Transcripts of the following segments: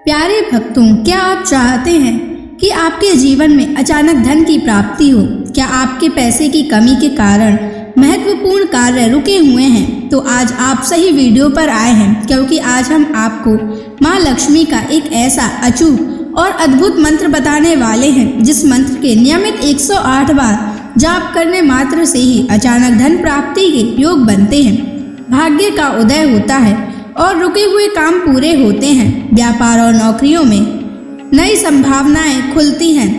प्यारे भक्तों, क्या आप चाहते हैं कि आपके जीवन में अचानक धन की प्राप्ति हो? क्या आपके पैसे की कमी के कारण महत्वपूर्ण कार्य रुके हुए हैं? तो आज आप सही वीडियो पर आए हैं, क्योंकि आज हम आपको माँ लक्ष्मी का एक ऐसा अचूक और अद्भुत मंत्र बताने वाले हैं, जिस मंत्र के नियमित 108 बार जाप करने मात्र से ही अचानक धन प्राप्ति के योग बनते हैं, भाग्य का उदय होता है और रुके हुए काम पूरे होते हैं। व्यापार और नौकरियों में नई संभावनाएं खुलती हैं।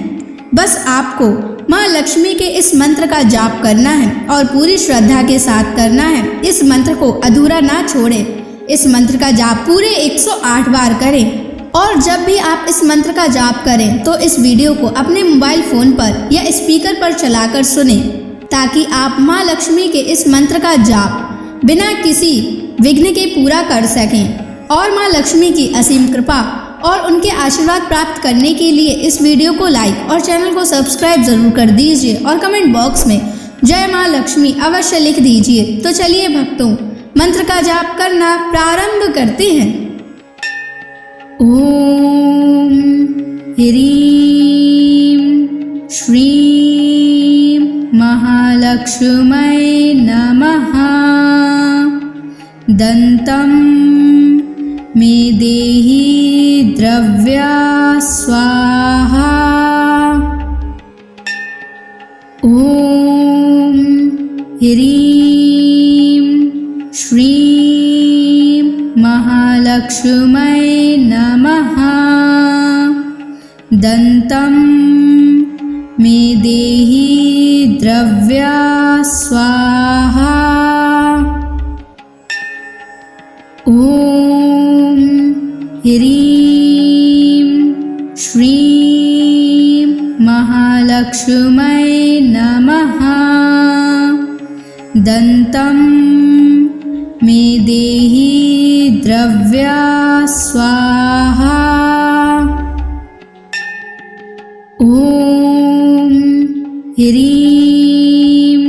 बस आपको माँ लक्ष्मी के इस मंत्र का जाप करना है और पूरी श्रद्धा के साथ करना है। इस मंत्र को अधूरा ना छोड़ें। इस मंत्र का जाप पूरे 108 बार करें और जब भी आप इस मंत्र का जाप करें तो इस वीडियो को अपने मोबाइल फोन पर या स्पीकर पर चलाकर सुनें, ताकि आप माँ लक्ष्मी के इस मंत्र का जाप बिना किसी विघ्न के पूरा कर सकें। और माँ लक्ष्मी की असीम कृपा और उनके आशीर्वाद प्राप्त करने के लिए इस वीडियो को लाइक और चैनल को सब्सक्राइब जरूर कर दीजिए और कमेंट बॉक्स में जय माँ लक्ष्मी अवश्य लिख दीजिए। तो चलिए भक्तों, मंत्र का जाप करना प्रारंभ करते हैं। ओम ह्रीं श्रीं महालक्ष्मै नमः। दन्तं मे देहि द्रव्या स्वाहा। ओम ह्रीं श्रीं महालक्ष्मै नमः। दन्तं मे देहि द्रव्या स्वाहा। ओम ह्रीं श्रीं महालक्ष्मै नमः। दन्तं मे देहि द्रव्या स्वाहा। ओम ह्रीं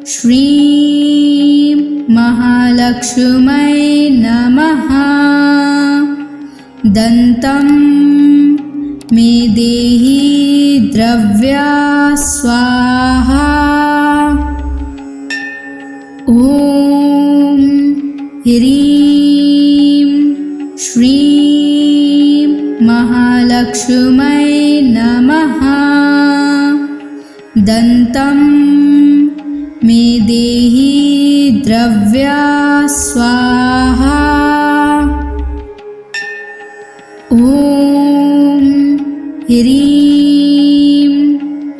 श्रीं महालक्ष्मै नमः। दन्तं मे देहि द्रव्या स्वाहा। ओम ह्रीं श्रीं महालक्ष्मै नमः। दन्तं मे देहि द्रव्या स्वाहा। ओम ह्रीं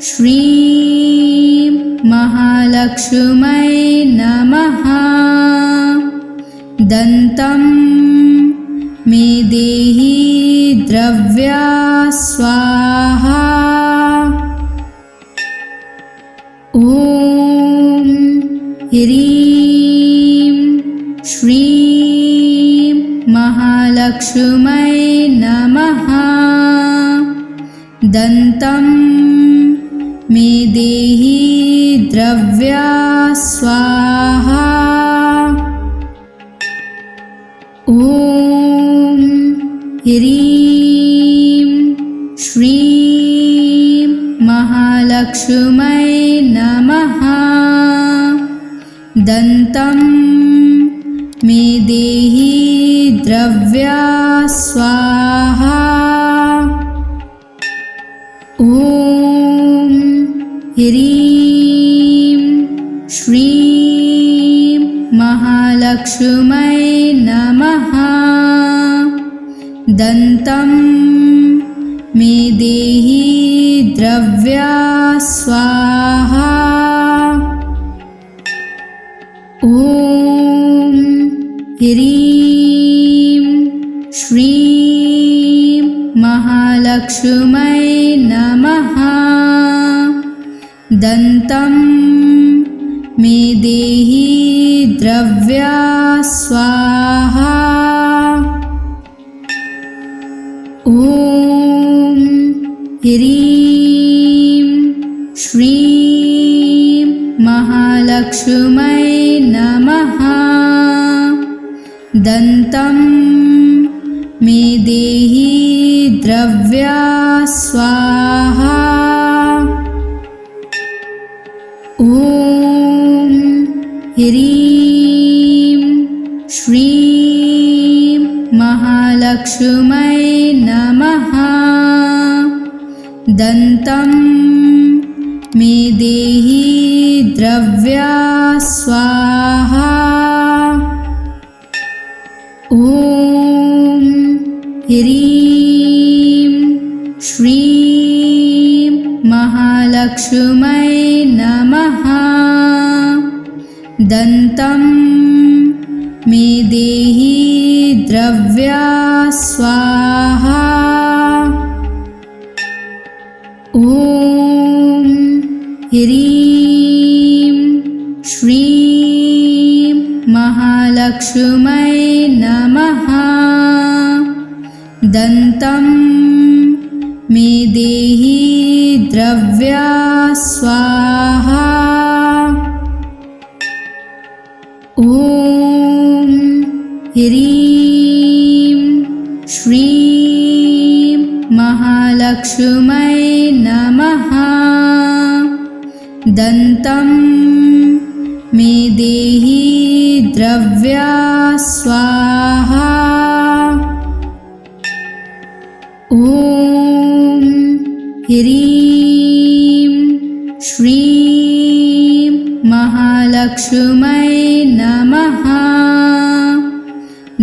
श्रीं महालक्ष्मै नमः। दन्तं मे देहि द्रव्या स्वाहा। ओम ह्रीं श्रीं महालक्ष्मै नमः। दन्तं मे देहि द्रव्या स्वाहा। ओम ह्रीं श्रीं महालक्ष्मै नमः। दन्तं मे देहि द्रव्या स्वाहा। ओम ह्रीं श्रीं महालक्ष्मै नमः। दन्तं मे देहि द्रव्या स्वाहा। ओम ह्रीं श्रीं महालक्ष्मै नमः। दन्तं मे देहि द्रव्या स्वाहा। ओम ह्रीं श्रीं महालक्ष्मै नमः। दन्तं मे देहि ह्रीं श्रीं महालक्ष्मै नमः। दन्तं मे देहि द्रव्या स्वाहा। ॐ ह्रीं श्रीं महालक्ष्मै नमः। दन्तं मे देहि द्रव्या स्वाहा। ॐ ह्रीं श्रीं महालक्ष्मै नमः। दन्तं मे देहि द्रव्या स्वाहा। ॐ ह्रीं श्रीं महालक्ष्मै नमः। दन्तं मे देहि द्रव्या स्वाहा। ॐ ह्रीं श्रीं महालक्ष्मै नमः।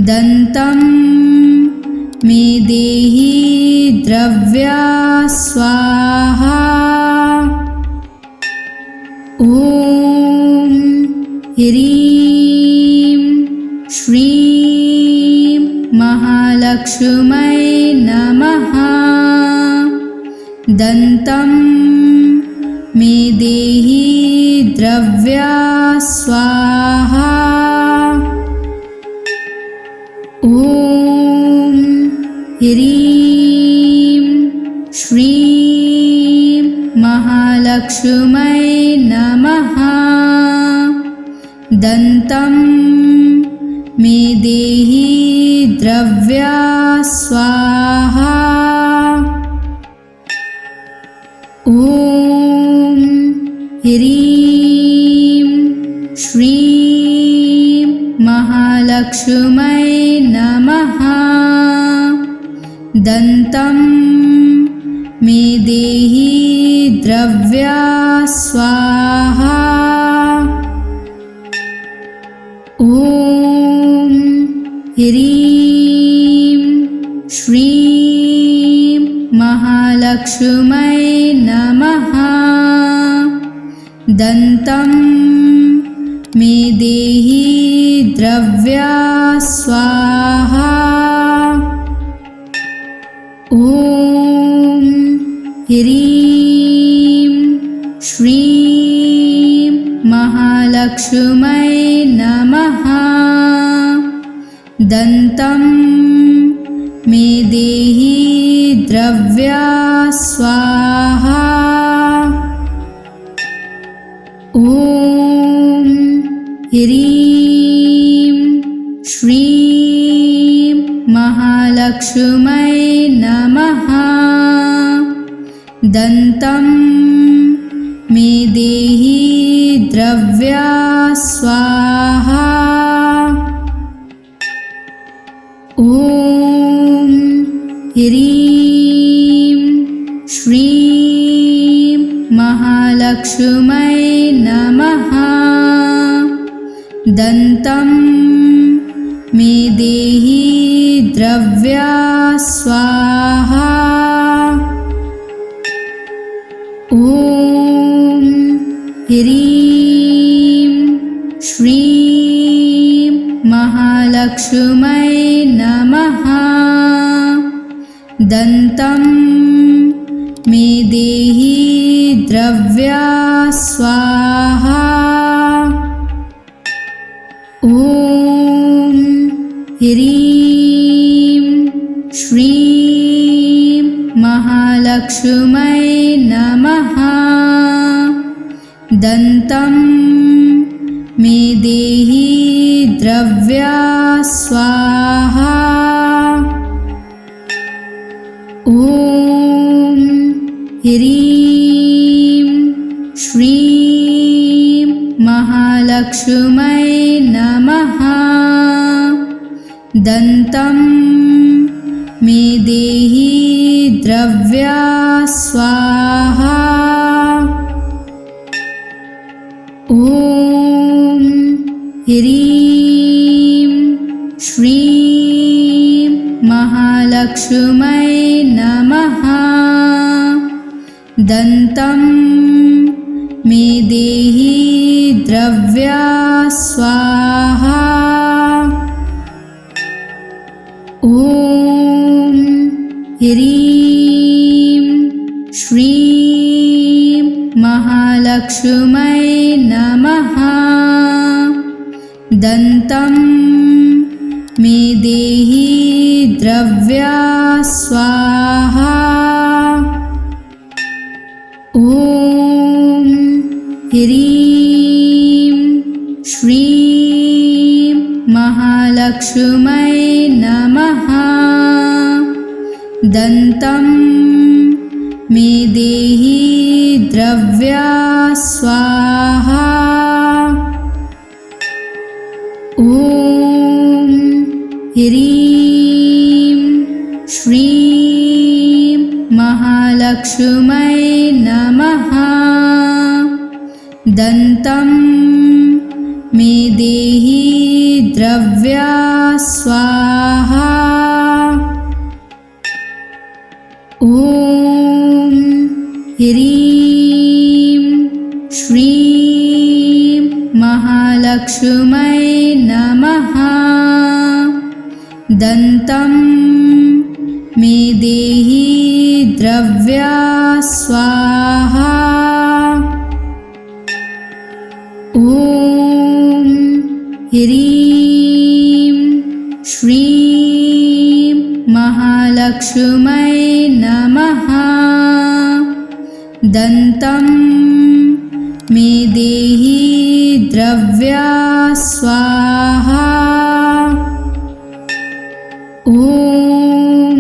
दन्तं मे देहि द्रव्या स्वाहा। ॐ ह्रीं श्रीं महालक्ष्मै नमः। दन्तं मे देहि द्रव्या स्वाहा। ॐ ह्रीं श्रीं महालक्ष्मै नमः। दन्तं मे देहि द्रव्या स्वाहा। ॐ ह्रीं श्रीं महालक्ष्मै नमः। दन्तं मे देहि द्रव्या स्वाहा। ॐ ह्रीं श्रीं महालक्ष्मै नमः। दन्तं मे देहि द्रव्या स्वाहा। ॐ ह्रीं श्रीं महालक्ष्मै नमः। दन्तं मे देहि द्रव्या स्वाहा। ॐ ह्रीं श्रीं महालक्ष्मै नमः। दन्तं मे देहि द्रव्या स्वाहा। ॐ ह्रीं श्रीं महालक्ष्मै नमः। दन्तं मे देहि द्रव्या स्वाहा। ॐ ह्रीं श्रीं महालक्ष्मै नमः। दन्तं मे देहि द्रव्या स्वाहा। ॐ ह्रीं श्रीं महालक्ष्मै नमः। दन्तं मे देहि द्रव्या स्वाहा। ॐ ह्रीं श्रीं महालक्ष्मै महालक्ष्मै नमः। दन्तं मे देहि द्रव्या स्वाहा। ॐ ह्रीं श्रीं महालक्ष्मै नमः। दन्तं मे देहि द्रव्या स्वाहा। ॐ ह्रीं श्रीं महालक्ष्मै नमः। दन्तं मे देहि द्रव्या स्वाहा। ॐ ह्रीं श्रीं महालक्ष्मै नमः। दन्तं मे देहि द्रव्या स्वाहा। ॐ ह्रीं श्रीं महालक्ष्मै नमः। दन्तं मे देहि द्रव्या स्वाहा। ॐ ह्रीं श्रीं महालक्ष्मै नमः। दन्तं मे देहि द्रव्या स्वाहा। ॐ ह्रीं श्रीं महालक्ष्मै नमः। दन्तं मे देहि द्रव्या स्वाहा। ॐ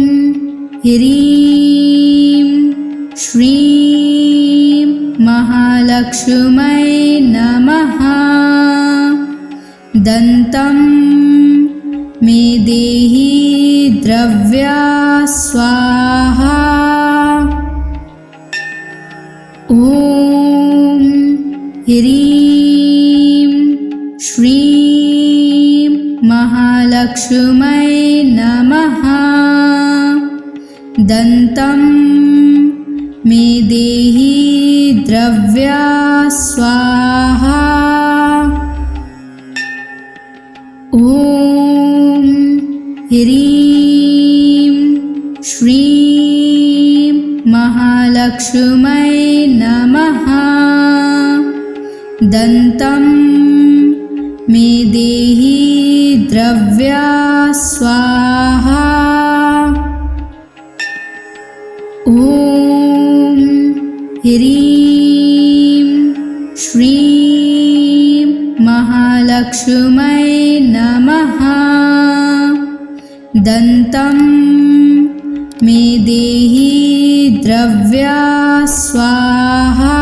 ह्रीं श्रीं महालक्ष्मै नमः। दन्तं मे देहि द्रव्या स्वाहा। ॐ ह्रीं श्रीं महालक्ष्मै नमः। दन्तं मे देहि द्रव्या स्वाहा। ॐ ह्रीं श्रीं महालक्ष्मै नमः। दन्तं मे देहि द्रव्या स्वाहा। ॐ ह्रीं श्रीं महालक्ष्मै नमः। दन्तं मे देहि द्रव्या स्वाहा।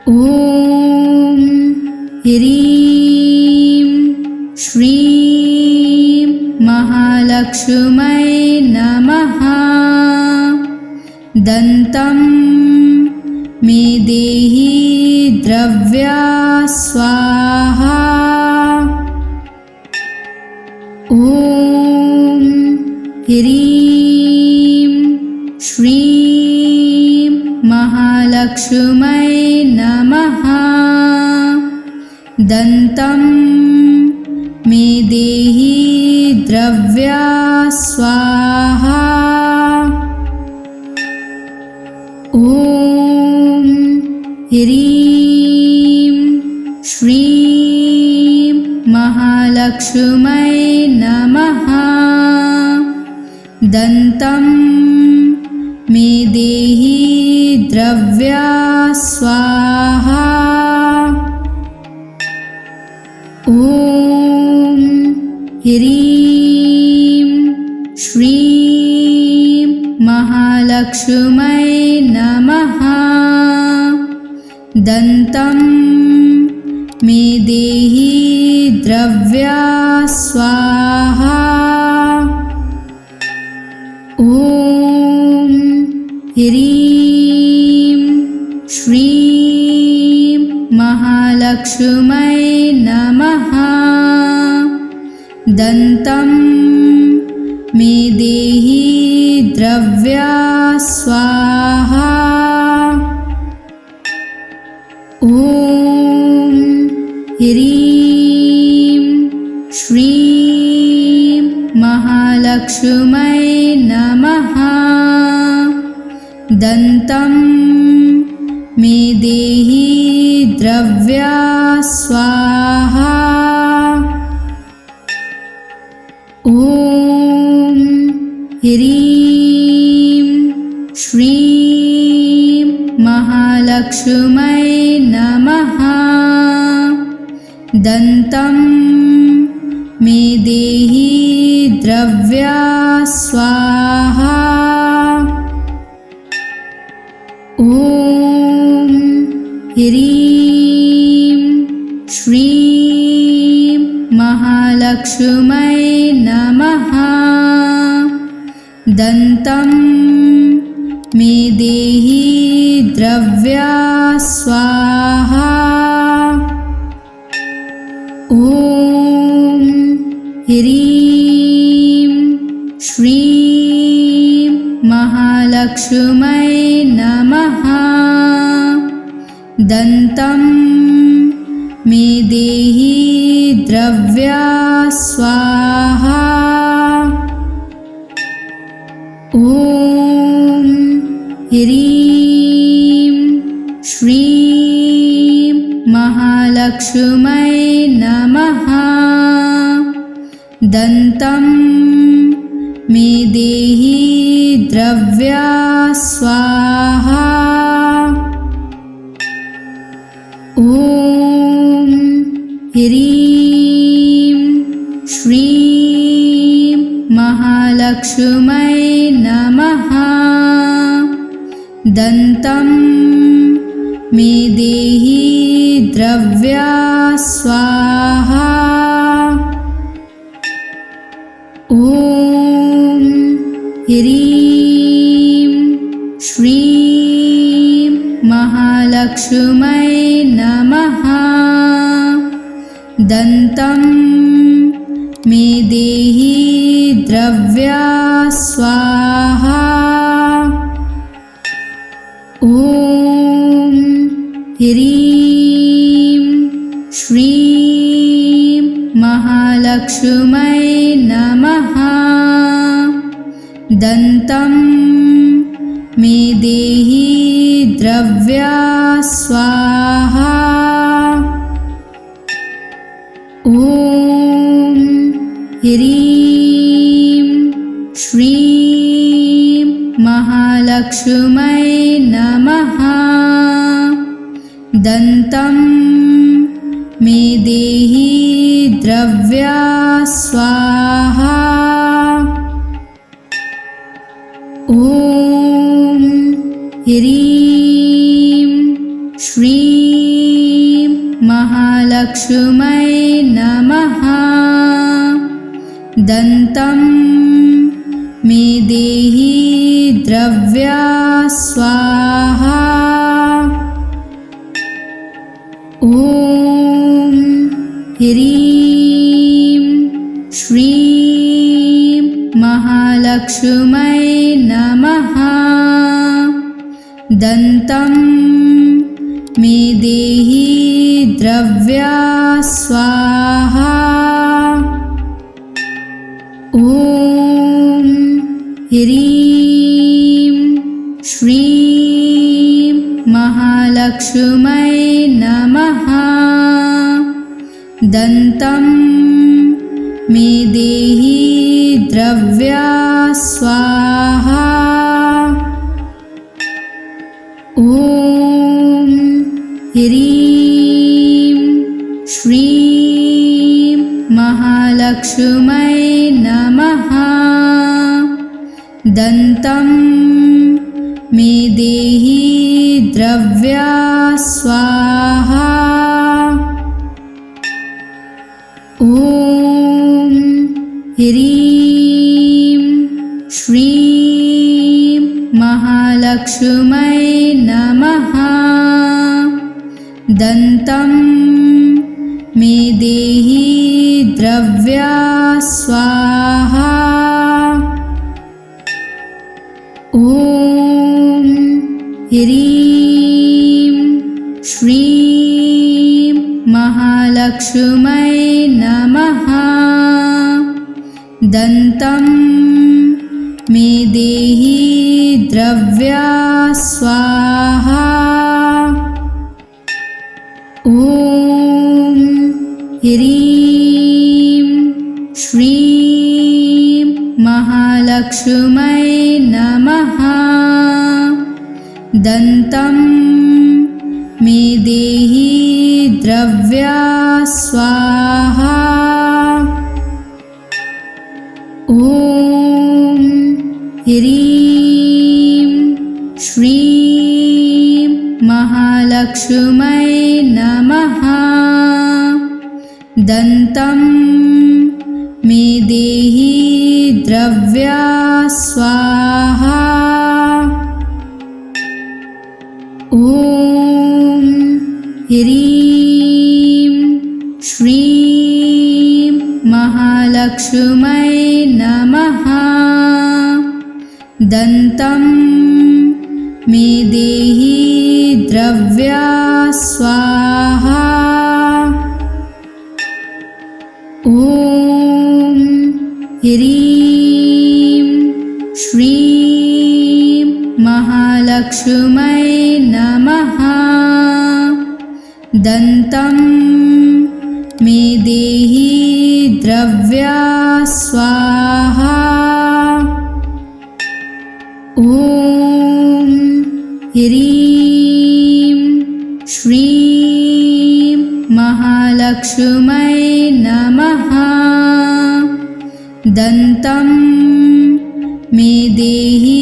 ॐ ह्रीं श्रीं महालक्ष्मै नमः। दन्तं मे देहि द्रव्या स्वाहा। ॐ ह्रीं श्रीं महालक्ष्मै नमः। दन्तं मे देहि द्रव्या स्वाहा। ॐ ह्रीं श्रीं महालक्ष्मै नमः। दन्तं मे देहि द्रव्या स्वाहा। ॐ ह्रीं श्रीं महालक्ष्मै नमः। दन्तं मे देहि द्रव्या स्वाहा। ॐ ह्रीं श्रीं महालक्ष्मै नमः। दन्तं मे देहि द्रव्या स्वाहा। ॐ ह्रीं श्रीं महालक्ष्मै नमः। दन्तं मे देहि द्रव्या स्वाहा। ॐ ह्रीं श्रीं महालक्ष्मै नमः। दन्तं मे देहि द्रव्या स्वाहा। ॐ ह्रीं श्रीं महालक्ष्मै नमः। दन्तं मे देहि द्रव्या स्वाहा। ॐ ह्रीं श्रीं महालक्ष्मै नमः। दन्तं मे देहि द्रव्या स्वाहा। ॐ ह्रीं श्रीं महालक्ष्मै नमः। दन्तं मे देहि द्रव्या स्वाहा। ॐ ह्रीं श्रीं महालक्ष्मै नमः। दन्तं मे देहि द्रव्या स्वाहा। ॐ ह्रीं श्रीं महालक्ष्मै नमः। दन्तं मे देहि द्रव्या स्वाहा। ॐ ह्रीं श्रीं महालक्ष्मै नमः। दन्तं मे देहि द्रव्या स्वाहा। ॐ ह्रीं श्रीं महालक्ष्मै नमः। दन्तं मे देहि द्रव्या स्वाहा। ॐ ह्रीं श्रीं महालक्ष्मै नमः। दन्तं मे देहि द्रव्या स्वाहा। ॐ ह्रीं श्रीं महालक्ष्मै नमः। दन्तं मे देहि द्रव्या स्वाहा। ॐ ह्रीं श्रीं महालक्ष्मै नमः। दन्तं मे देहि द्रव्या स्वाहा। ॐ ह्रीं श्रीं महालक्ष्मै नमः। दन्तं मे देहि द्रव्या स्वाहा। ह्रीं श्रीं महालक्ष्मै नमः। दन्तं मे देहि द्रव्या स्वाहा। ॐ ह्रीं श्रीं महालक्ष्मै नमः। दन्तं मे देहि द्रव्या स्वाहा। ॐ ह्रीं श्रीं महालक्ष्मै नमः। दन्तं मे देहि द्रव्या स्वाहा। ॐ ह्रीं श्रीं महालक्ष्मै नमः। दन्तं मे देहि द्रव्या स्वाहा। ॐ ह्रीं श्रीं महालक्ष्मै नमः। दन्तं मे देहि द्रव्या स्वाहा। ॐ ह्रीं श्रीं महालक्ष्मै नमः। दन्तं मे देहि द्रव्या स्वाहा। ॐ ह्रीं श्रीं महालक्ष्मै नमः। दन्तं मे देहि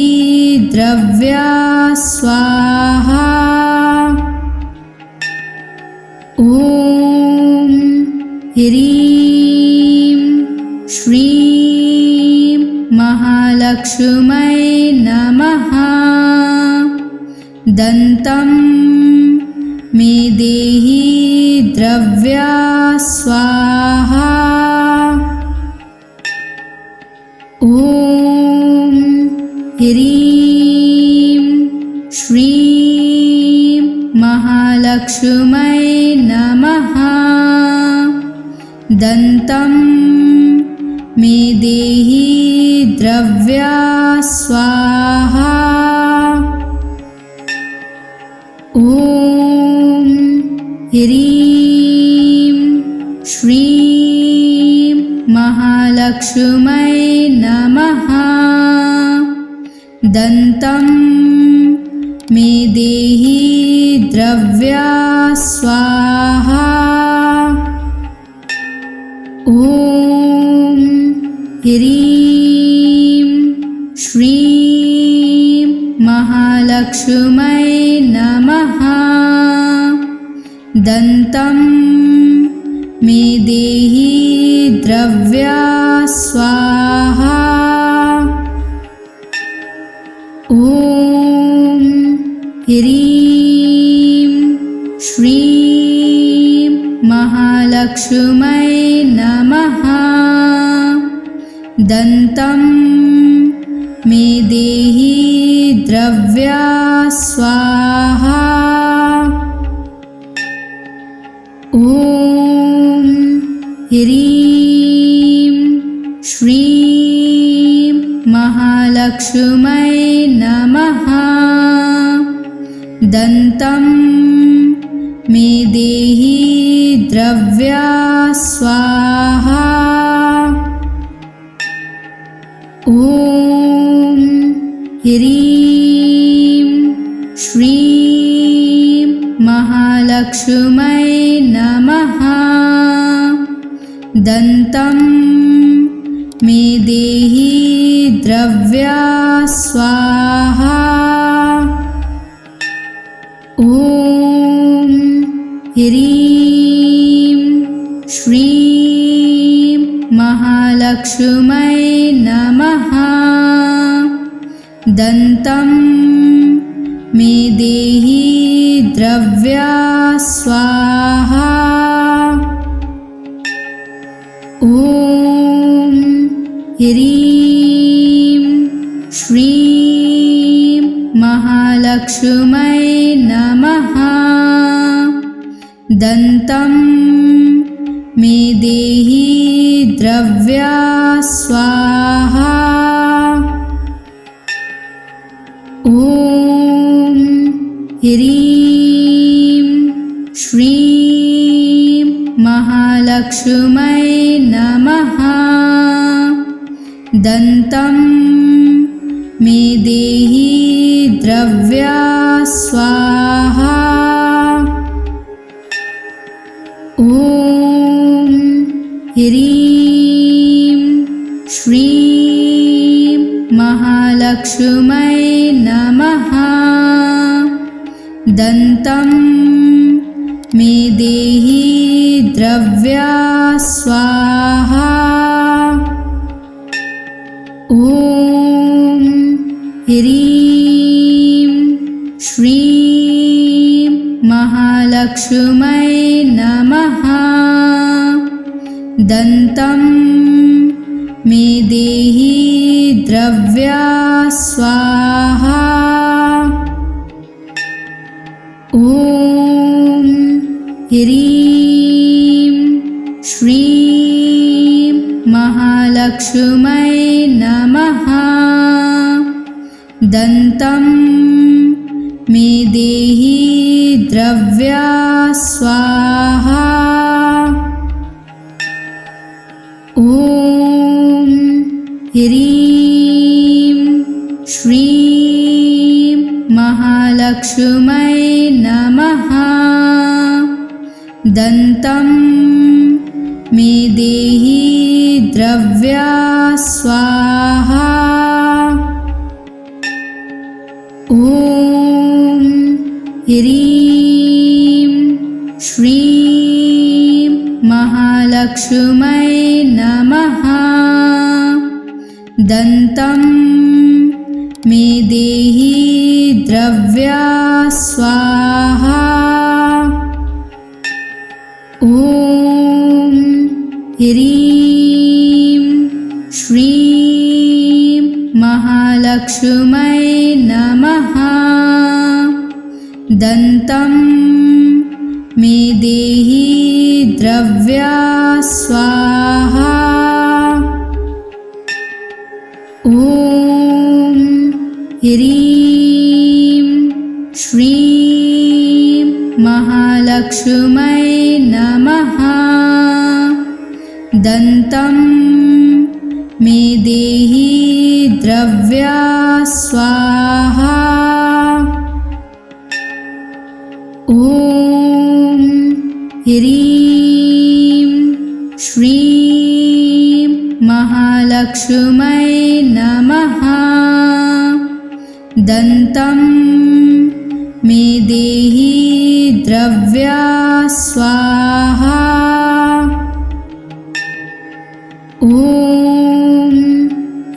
द्रव्या स्वाहा। ॐ ह्रीं श्रीं महालक्ष्मै नमः। दन्तं मे देहि द्रव्या स्वाहा। ॐ ह्रीं श्रीं महालक्ष्मै नमः। दन्तं मे देहि द्रव्या स्वाहा। ॐ ह्रीं श्रीं महालक्ष्मै नमः। दन्तं मे देहि द्रव्या स्वाहा। ॐ ह्रीं श्रीं महालक्ष्मै नमः। दन्तं मे देहि द्रव्या स्वाहा। ॐ ह्रीं श्रीं महालक्ष्मै नमः। दन्तं मे देहि द्रव्या स्वाहा। ॐ ह्रीं श्रीं महालक्ष्मै नमः। दन्तं मे देहि द्रव्या स्वाहा। ॐ ह्रीं श्रीं महालक्ष्मै नमः। दन्तं मे देहि द्रव्या स्वाहा। ॐ ह्रीं श्रीं महालक्ष्मै महालक्ष्मै नमः। दन्तं मे देहि द्रव्या स्वाहा। ॐ ह्रीं श्रीं महालक्ष्मै नमः। दन्तं मे देहि द्रव्या स्वाहा। ॐ ह्रीं श्रीं महालक्ष्मै नमः। दन्तं मे देहि द्रव्या स्वाहा। ॐ ह्रीं श्रीं महालक्ष्मै नमः। दन्तं मे देहि द्रव्या स्वाहा। ॐ ह्रीं श्रीं महालक्ष्मै नमः। दन्तं मे देहि द्रव्या स्वाहा। ॐ ह्रीं श्रीं महालक्ष्मै नमः। दन्तं मे देहि द्रव्या स्वाहा। ॐ ह्रीं श्रीं महालक्ष्मै नमः। दन्तं मे देहि द्रव्या स्वाहा। ॐ ह्रीं श्रीं महालक्ष्मै नमः। दन्तं मे देहि द्रव्या स्वाहा। ॐ ह्रीं श्रीं महालक्ष्मै नमः। दन्तं मे देहि द्रव्या स्वाहा। ॐ ह्रीं श्रीं महालक्ष्मै नमः। दन्तं मे देहि द्रव्या स्वाहा। ॐ ह्रीं श्रीं महालक्ष्मै नमः। दन्तं मे देहि द्रव्या स्वाहा। ॐ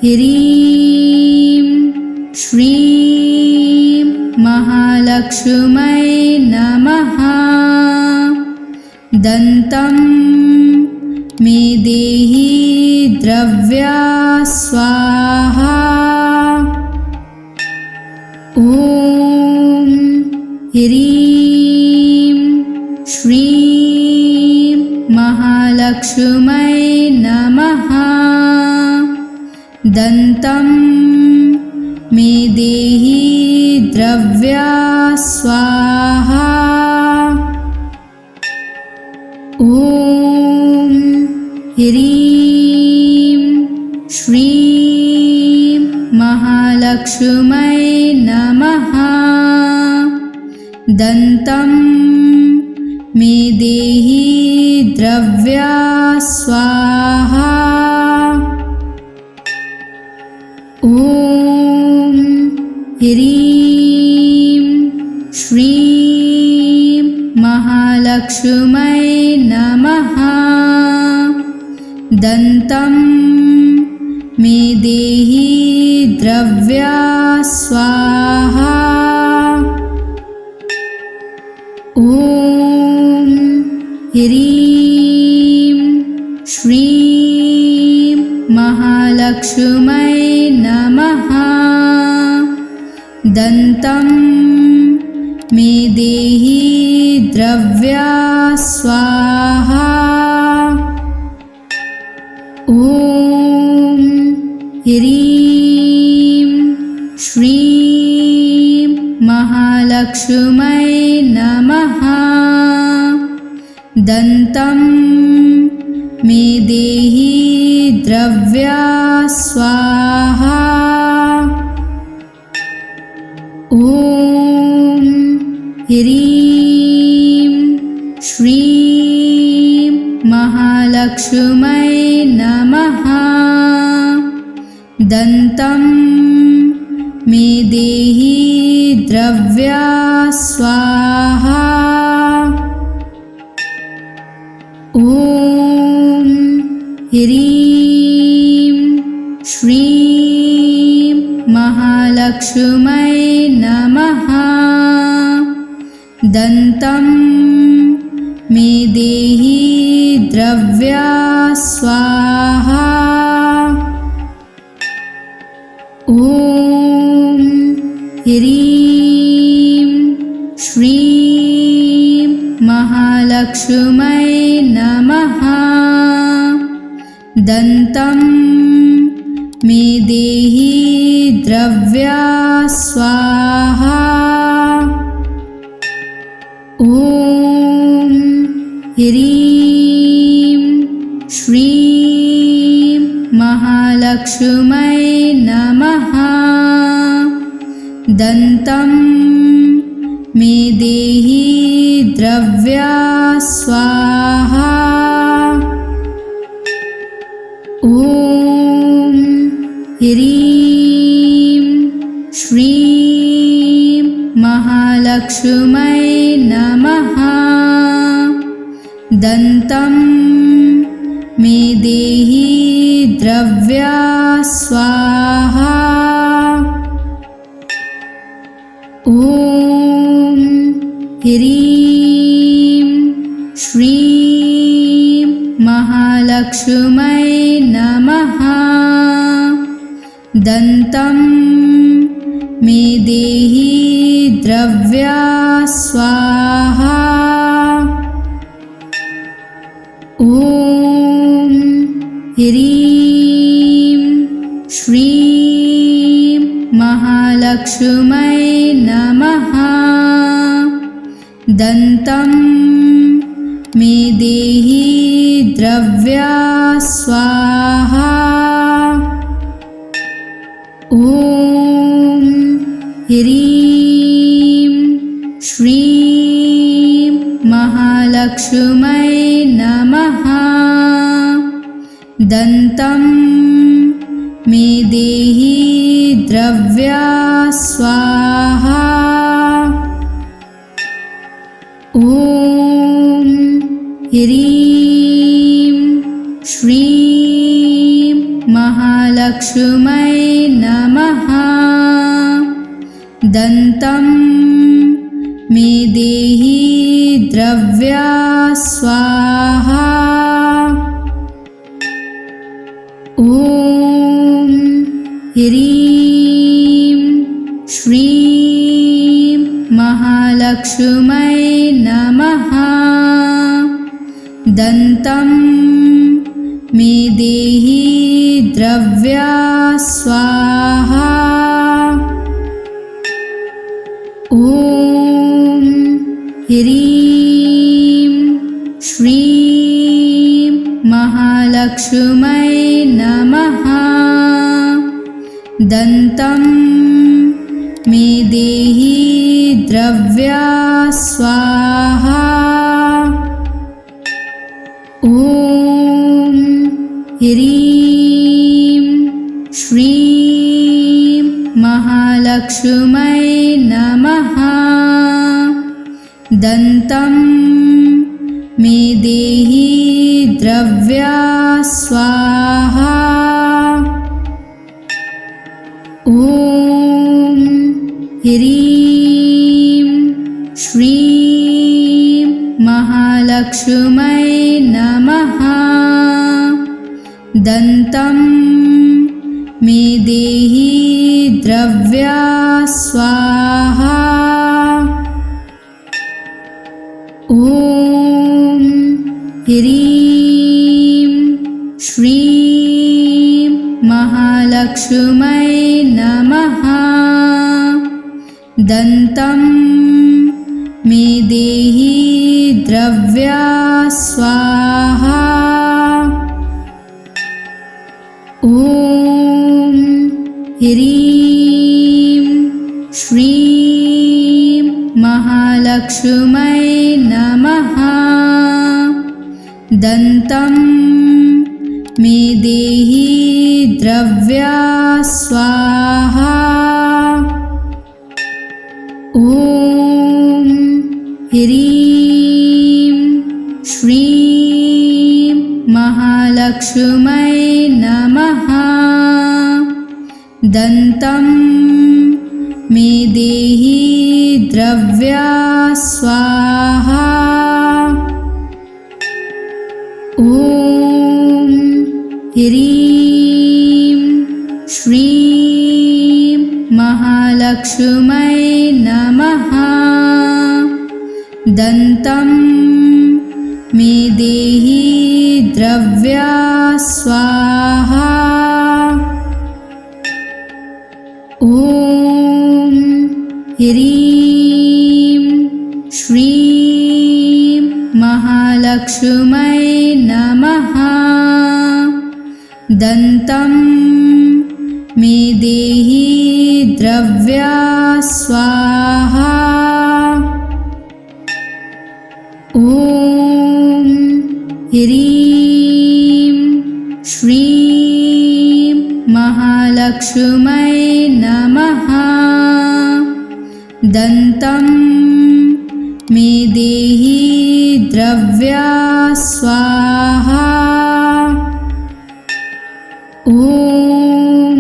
ह्रीं श्रीं महालक्ष्मै नमः। दन्तं मे देहि द्रव्या स्वाहा। ॐ ह्रीं श्रीं महालक्ष्मै नमः। दन्तं मे देहि द्रव्या स्वाहा। ॐ ह्रीं श्रीं महालक्ष्मै नमः। दन्तं मे देहि द्रव्या स्वाहा। ॐ ह्रीं श्रीं महालक्ष्मै नमः। दन्तं मे देहि द्रव्या स्वाहा। ॐ ह्रीं श्रीं महालक्ष्मै नमः। दन्तं मे देहि द्रव्या स्वाहा। ॐ ह्रीं श्रीं महालक्ष्मै नमः। दन्तं मे देहि द्रव्या स्वाहा। ॐ ह्रीं श्रीं महालक्ष्मै नमः। दन्तं मे देहि द्रव्या स्वाहा। ॐ ह्रीं श्रीं महालक्ष्मै नमः। दन्तं मे देहि द्रव्या स्वाहा। ॐ ह्रीं श्रीं महालक्ष्मै नमः। दन्तं मे देहि द्रव्या स्वाहा। ॐ ह्रीं श्रीं महालक्ष्मै नमः। दन्तं मे देहि द्रव्या स्वाहा। ॐ ह्रीं श्रीं महालक्ष्मै नमः। दन्तं मे देहि द्रव्या स्वाहा। ॐ ह्रीं श्रीं महालक्ष्मै नमः। दन्तं मे देहि द्रव्या स्वाहा। ॐ ह्रीं श्रीं महालक्ष्मै नमः। दन्तं मे देहि द्रव्या स्वाहा। ॐ ह्रीं श्रीं महालक्ष्मै नमः। दन्तं मे देहि द्रव्या स्वाहा। ॐ ह्रीं श्रीं महालक्ष्मै नमः। दन्तं मे देहि द्रव्या स्वाहा। ॐ ह्रीं श्रीं महालक्ष्मै नमः। दन्तं मे देहि द्रव्या स्वाहा। ॐ ह्रीं श्रीं महालक्ष्मै नमः। दन्तं मे देहि द्रव्या स्वाहा। ॐ ह्रीं श्रीं महालक्ष्मै नमः। दन्तं मे देहि द्रव्या स्वाहा। ह्रीं श्रीं महालक्ष्मै नमः। दन्तं मे देहि द्रव्या स्वाहा। ॐ ह्रीं श्रीं महालक्ष्मै नमः। दन्तं मे देहि द्रव्या स्वाहा। ॐ ह्रीं श्रीं महालक्ष्मै नमः। दन्तं मे देहि द्रव्या स्वाहा। ॐ ह्रीं श्रीं महालक्ष्मै नमः। दन्तं मे देहि द्रव्या स्वाहा। ॐ ह्रीं श्रीं महालक्ष्मै नमः। दन्तं मे देहि द्रव्या स्वाहा। ॐ ह्रीं श्रीं महालक्ष्मै नमः। दन्तं मे देहि द्रव्या स्वाहा। ॐ ह्रीं श्रीं महालक्ष्मै नमः। दन्तं मे देहि द्रव्या स्वाहा। ॐ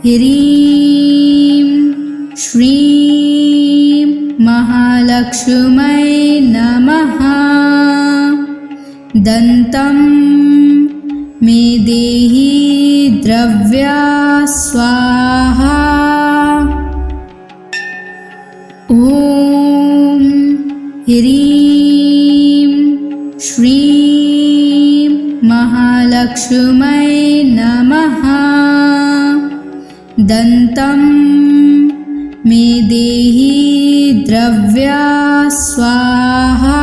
ह्रीं श्रीं महालक्ष्मै नमः। दन्तं मे देहि द्रव्या स्वाहा। ॐ ह्रीं श्रीं महालक्ष्मै नमः। दन्तं मे देहि द्रव्या स्वाहा।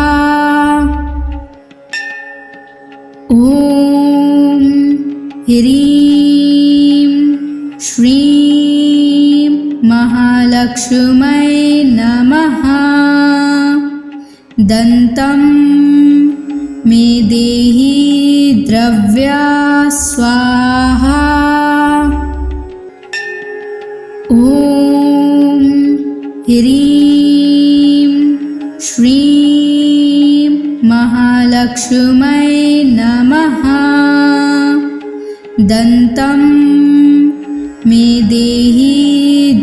ॐ ह्रीं श्रीं महालक्ष्मै नमः। दन्तं मे देहि द्रव्या स्वाहा। ॐ ह्रीं श्रीं महालक्ष्मै नमः। दन्तं मे देहि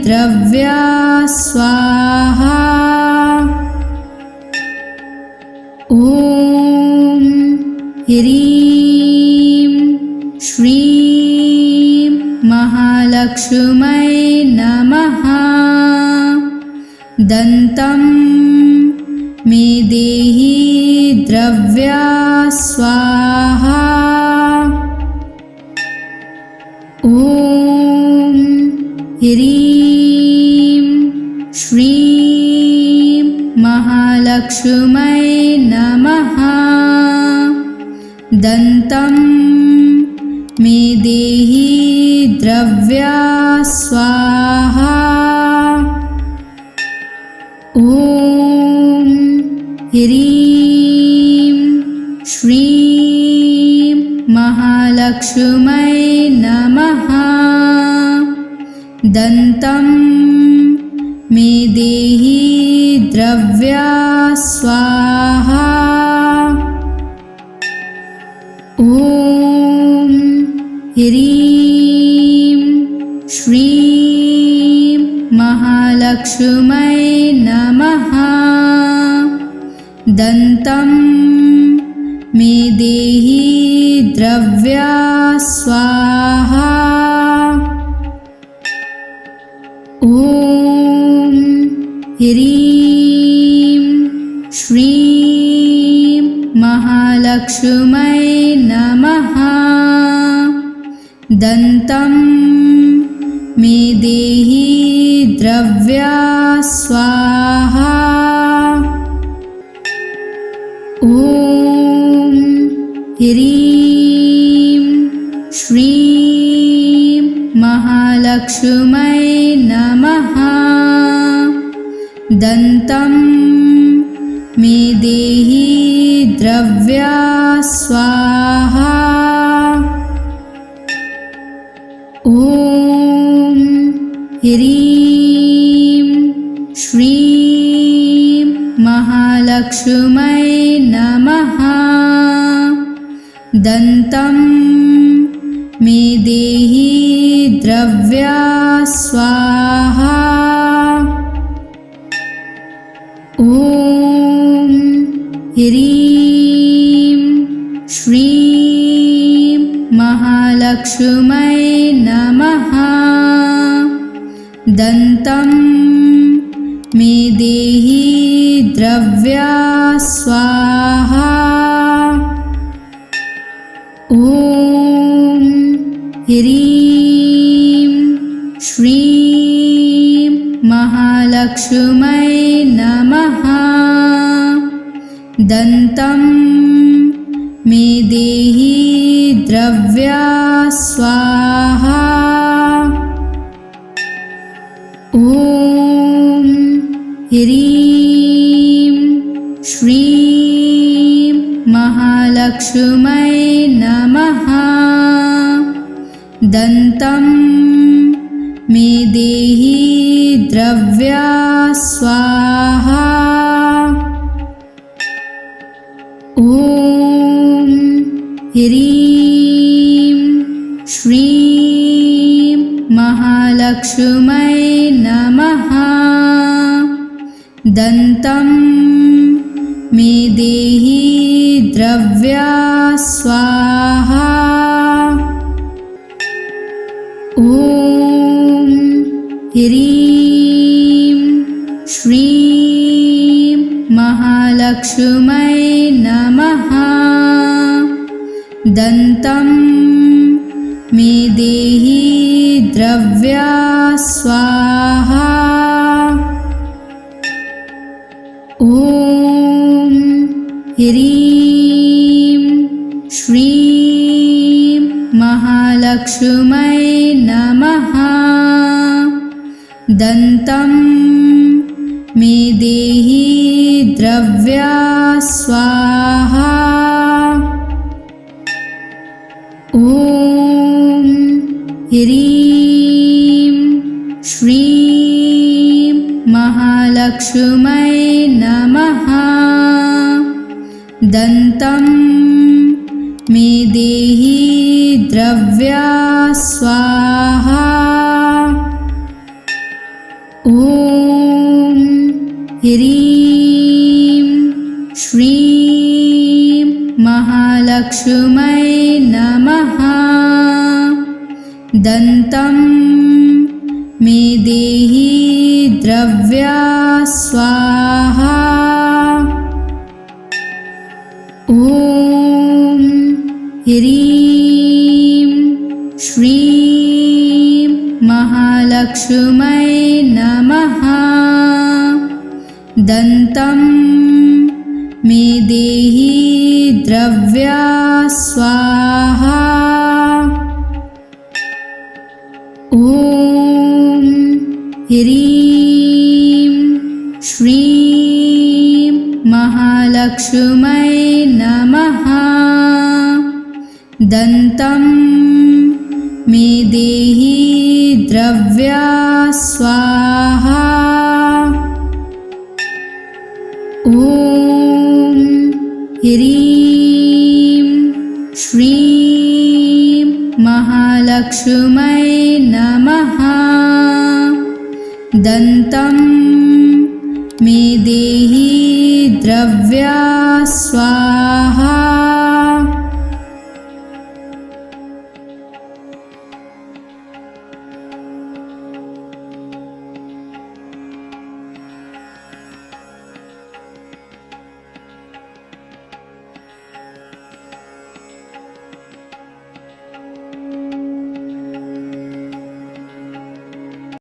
द्रव्या स्वाहा। ॐ ह्रीं श्रीं महालक्ष्मै नमः। दन्तं मे देहि द्रव्या स्वाहा। ॐ ह्रीं श्रीं महालक्ष्मै नमः। दन्तं मे देहि द्रव्या स्वाहा। ॐ ह्रीं श्रीं महालक्ष्मै नमः। दन्तं मे देहि द्रव्या स्वाहा। ॐ ह्रीं श्रीं महालक्ष्मै महालक्ष्मै नमः। दन्तं मे देहि द्रव्या स्वाहा। ॐ ह्रीं श्रीं महालक्ष्मै नमः। दन्तं मे देहि द्रव्या स्वाहा। ॐ ह्रीं श्रीं महालक्ष्मै नमः। दन्तं मे देहि द्रव्या स्वाहा। ॐ ह्रीं श्रीं महालक्ष्मै नमः। दन्तं मे देहि द्रव्या स्वाहा। ॐ ह्रीं श्रीं महालक्ष्मै नमः। दन्तं मे देहि द्रव्या स्वाहा। ॐ ह्रीं श्रीं महालक्ष्मै नमः। दन्तं मे देहि द्रव्या स्वाहा। ॐ ह्रीं श्रीं महालक्ष्मै नमः। दन्तं मे देहि द्रव्या स्वाहा। ॐ ह्रीं श्रीं महालक्ष्मै नमः। दन्तं मे देहि द्रव्या स्वाहा। ॐ ह्रीं श्रीं महालक्ष्मै नमः। दन्तं मे देहि द्रव्या स्वाहा। ॐ ह्रीं श्रीं महालक्ष्मै नमः। दन्तं मे देहि द्रव्या स्वाहा। ॐ ह्रीं श्रीं महालक्ष्मै नमः। दन्तं मे देहि द्रव्या स्वाहा। ॐ ह्रीं श्रीं महालक्ष्मै नमः। दन्तं मे देहि द्रव्या स्वाहा। ॐ ह्रीं श्रीं महालक्ष्मै नमः। दन्तं मे देहि द्रव्या स्वाहा। ॐ ह्रीं श्रीं महालक्ष्मै नमः। दन्तं मे देहि द्रव्या स्वाहा। ॐ ह्रीं श्रीं महालक्ष्मै नमः। दन्तं देहि द्रव्या स्वाहा।